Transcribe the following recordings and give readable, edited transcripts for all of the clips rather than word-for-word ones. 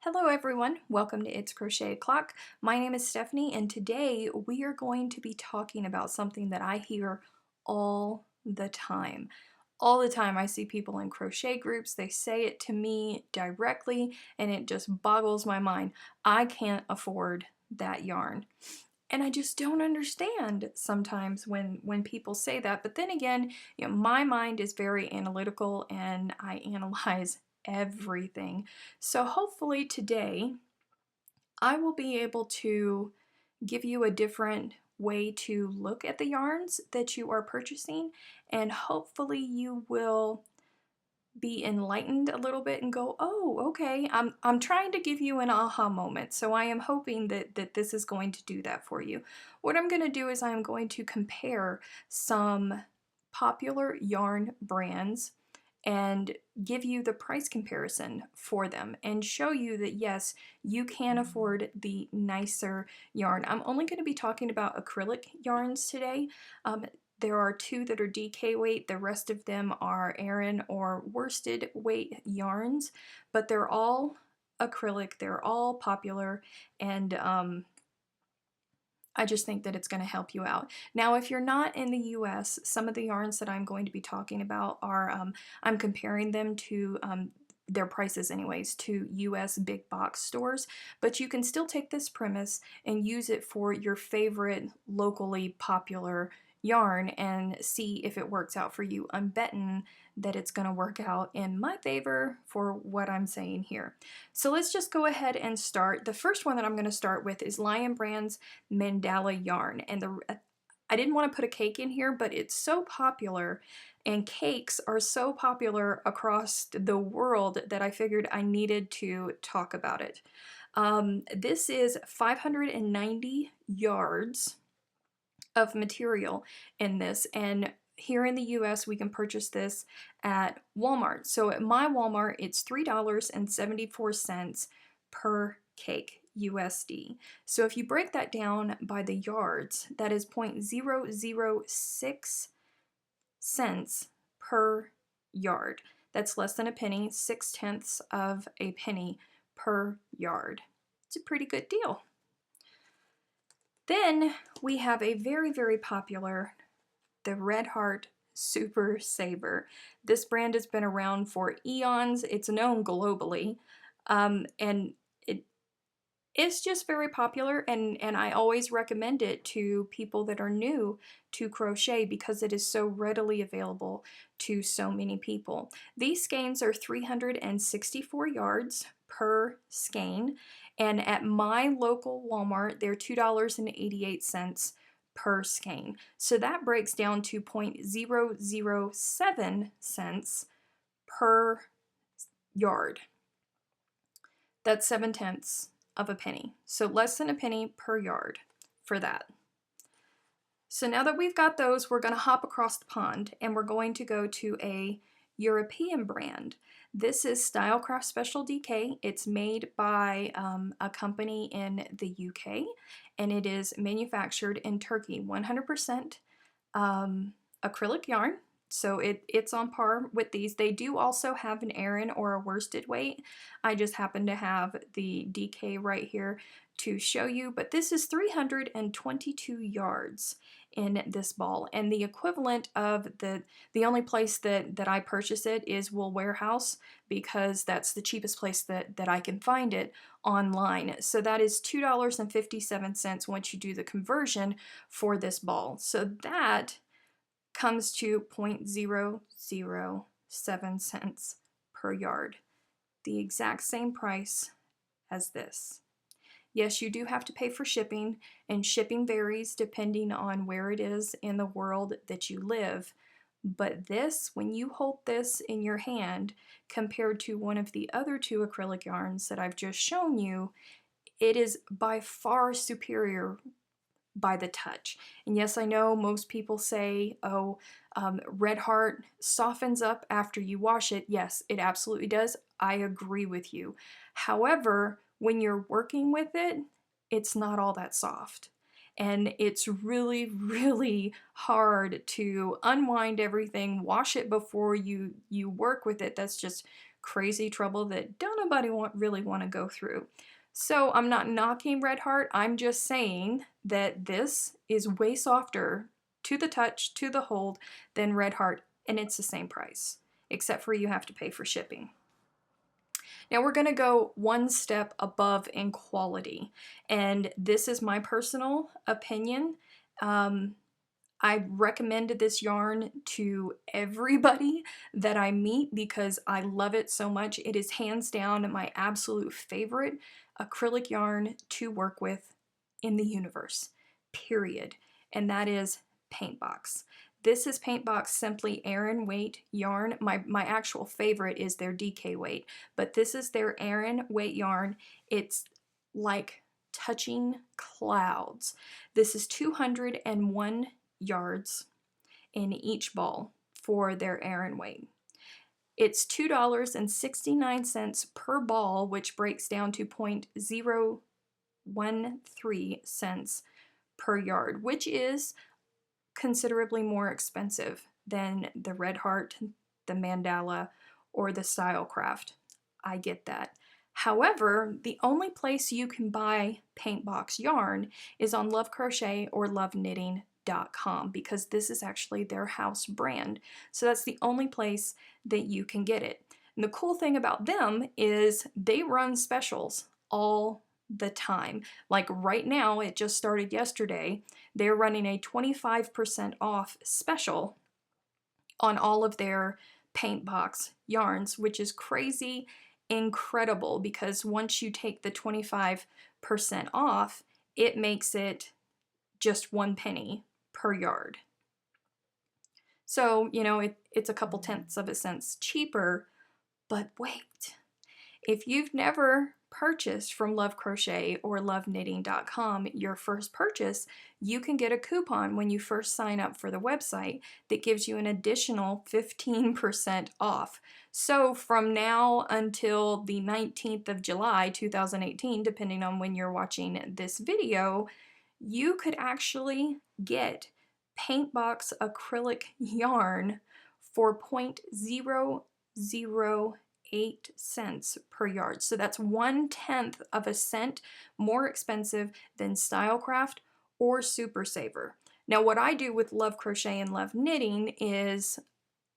Hello everyone, welcome to It's Crochet O'Clock. My name is Stephanie and today we are going to be talking about something that I hear all the time. All the time I see people in crochet groups, they say it to me directly and it just boggles my mind. I can't afford that yarn. And I just don't understand sometimes when people say that. But then again, my mind is very analytical and I analyze everything. So hopefully today I will be able to give you a different way to look at the yarns that you are purchasing, and hopefully you will be enlightened a little bit and go, oh, okay, I'm trying to give you an aha moment. So I am hoping that this is going to do that for you. What I'm going to do is I'm going to compare some popular yarn brands and give you the price comparison for them and show you that yes, you can afford the nicer yarn. I'm only going to be talking about acrylic yarns today. There are two that are DK weight, the rest of them are Aran or worsted weight yarns, but they're all acrylic, they're all popular, and I just think that it's going to help you out. Now, if you're not in the US, some of the yarns that I'm going to be talking about are, I'm comparing them to their prices anyways to US big box stores, but you can still take this premise and use it for your favorite locally popular yarn and see if it works out for you. I'm betting that it's going to work out in my favor for what I'm saying here. So let's just go ahead and start. The first one that I'm going to start with is Lian Brand's Mandala yarn, and I didn't want to put a cake in here, but it's so popular and cakes are so popular across the world that I figured I needed to talk about it. This is 590 yards of material in this, and here in the US we can purchase this at Walmart. So at my Walmart it's $3.74 per cake USD. So if you break that down by the yards, that is 0.006 cents per yard. That's less than a penny, 6/10 of a penny per yard. It's a pretty good deal. Then we have a very, very popular, the Red Heart Super Saver. This brand has been around for eons. It's known globally, and it's just very popular, and I always recommend it to people that are new to crochet because it is so readily available to so many people. These skeins are 364 yards per skein, and at my local Walmart they're $2.88 per skein. So that breaks down to 0.007 cents per yard. That's 7/10 of a penny. So less than a penny per yard for that. So now that we've got those, we're going to hop across the pond and we're going to go to a European brand. This is Stylecraft Special DK. It's made by a company in the UK and it is manufactured in Turkey. 100% acrylic yarn. So it's on par with these. They do also have an Aran or a worsted weight. I just happen to have the DK right here to show you, but this is 322 yards in this ball, and the equivalent of the only place that I purchase it is Wool Warehouse because that's the cheapest place that I can find it online. So that is $2.57 once you do the conversion for this ball. So that comes to 0.007 cents per yard, the exact same price as this. Yes, you do have to pay for shipping, and shipping varies depending on where it is in the world that you live. But this, when you hold this in your hand, compared to one of the other two acrylic yarns that I've just shown you, it is by far superior by the touch. And yes, I know most people say, oh, Red Heart softens up after you wash it. Yes, it absolutely does. I agree with you. However, when you're working with it, it's not all that soft. And it's really, really hard to unwind everything, wash it before you work with it. That's just crazy trouble that don't nobody really want to go through. So I'm not knocking Red Heart, I'm just saying that this is way softer to the touch, to the hold, than Red Heart, and it's the same price, except for you have to pay for shipping. Now we're going to go one step above in quality, and this is my personal opinion. I recommended this yarn to everybody that I meet because I love it so much. It is hands down my absolute favorite acrylic yarn to work with in the universe, period. And that is Paintbox. This is Paintbox Simply Aran Weight yarn. My actual favorite is their DK weight, but this is their Aran weight yarn. It's like touching clouds. This is 201 yards in each ball for their Aran weight. It's $2.69 per ball, which breaks down to 0.013 cents per yard, which is considerably more expensive than the Red Heart, the Mandala, or the Stylecraft. I get that. However, the only place you can buy Paintbox yarn is on Love Crochet or loveknitting.com because this is actually their house brand. So that's the only place that you can get it. And the cool thing about them is they run specials all the time. Like right now, it just started yesterday, they're running a 25% off special on all of their Paintbox yarns, which is crazy incredible because once you take the 25% off, it makes it just 1 penny per yard. So, you know, it's a couple tenths of a cent cheaper, but wait, if you've never purchased from Love Crochet or loveknitting.com, your first purchase, you can get a coupon when you first sign up for the website that gives you an additional 15% off. So from now until the 19th of July 2018, depending on when you're watching this video, you could actually get Paintbox acrylic yarn for 0.008 cents per yard. So that's 1/10 of a cent more expensive than Stylecraft or Super Saver. Now what I do with Love Crochet and Love Knitting is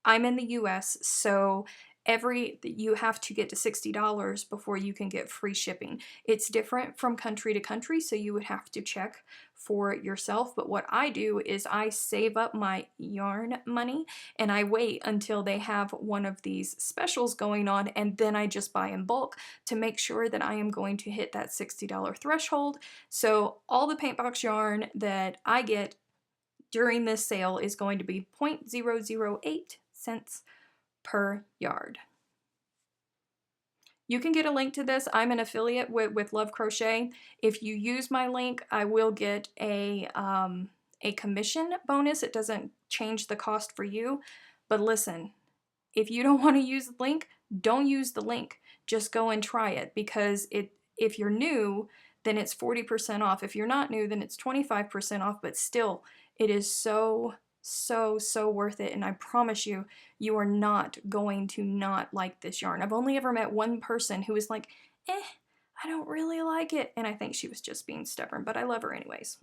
I'm in the US, so you have to get to $60 before you can get free shipping. It's different from country to country, so you would have to check for yourself. But what I do is I save up my yarn money and I wait until they have one of these specials going on, and then I just buy in bulk to make sure that I am going to hit that $60 threshold. So all the Paintbox yarn that I get during this sale is going to be 0.008 cents per yard. You can get a link to this. I'm an affiliate with Love Crochet. If you use my link, I will get a commission bonus. It doesn't change the cost for you. But listen, if you don't want to use the link, don't use the link. Just go and try it because if you're new, then it's 40% off. If you're not new, then it's 25% off, but still, it is so worth it, and I promise you, you are not going to not like this yarn. I've only ever met one person who was like, I don't really like it, and I think she was just being stubborn, but I love her anyways.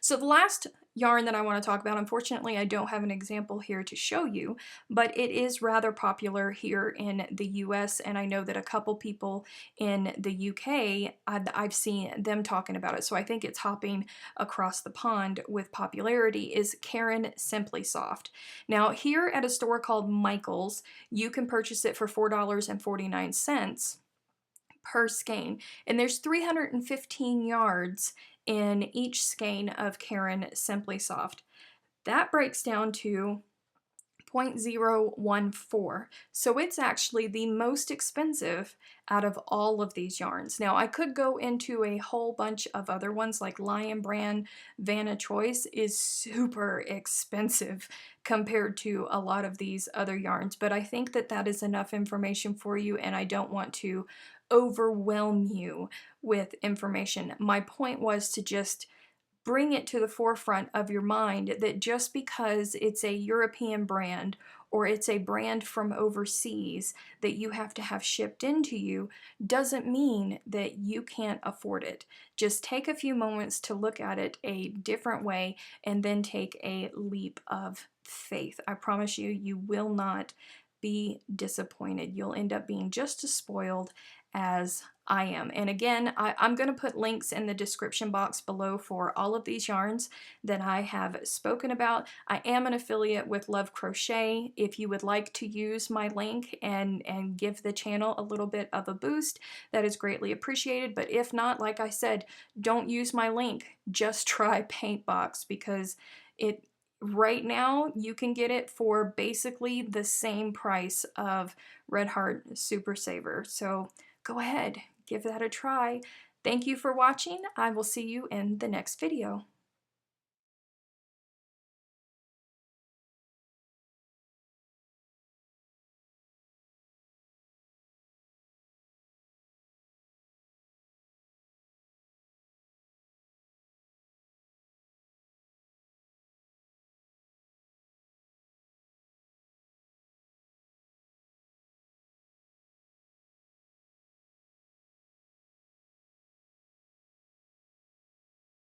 So the last yarn that I want to talk about, unfortunately I don't have an example here to show you, but it is rather popular here in the US, and I know that a couple people in the UK, I've seen them talking about it, so I think it's hopping across the pond with popularity, is Caron Simply Soft. Now here at a store called Michael's, you can purchase it for $4.49 per skein, and there's 315 yards in each skein of Caron Simply Soft. That breaks down to 0.014. So it's actually the most expensive out of all of these yarns. Now I could go into a whole bunch of other ones like Lian brand, Vanna Choice is super expensive compared to a lot of these other yarns, but I think that that is enough information for you, and I don't want to overwhelm you with information. My point was to just bring it to the forefront of your mind that just because it's a European brand or it's a brand from overseas that you have to have shipped into you doesn't mean that you can't afford it. Just take a few moments to look at it a different way and then take a leap of faith. I promise you, you will not be disappointed. You'll end up being just as spoiled as I am. And again, I'm going to put links in the description box below for all of these yarns that I have spoken about. I am an affiliate with Love Crochet. If you would like to use my link and give the channel a little bit of a boost, that is greatly appreciated. But if not, like I said, don't use my link. Just try Paintbox, because it right now you can get it for basically the same price of Red Heart Super Saver. So go ahead, give that a try. Thank you for watching. I will see you in the next video.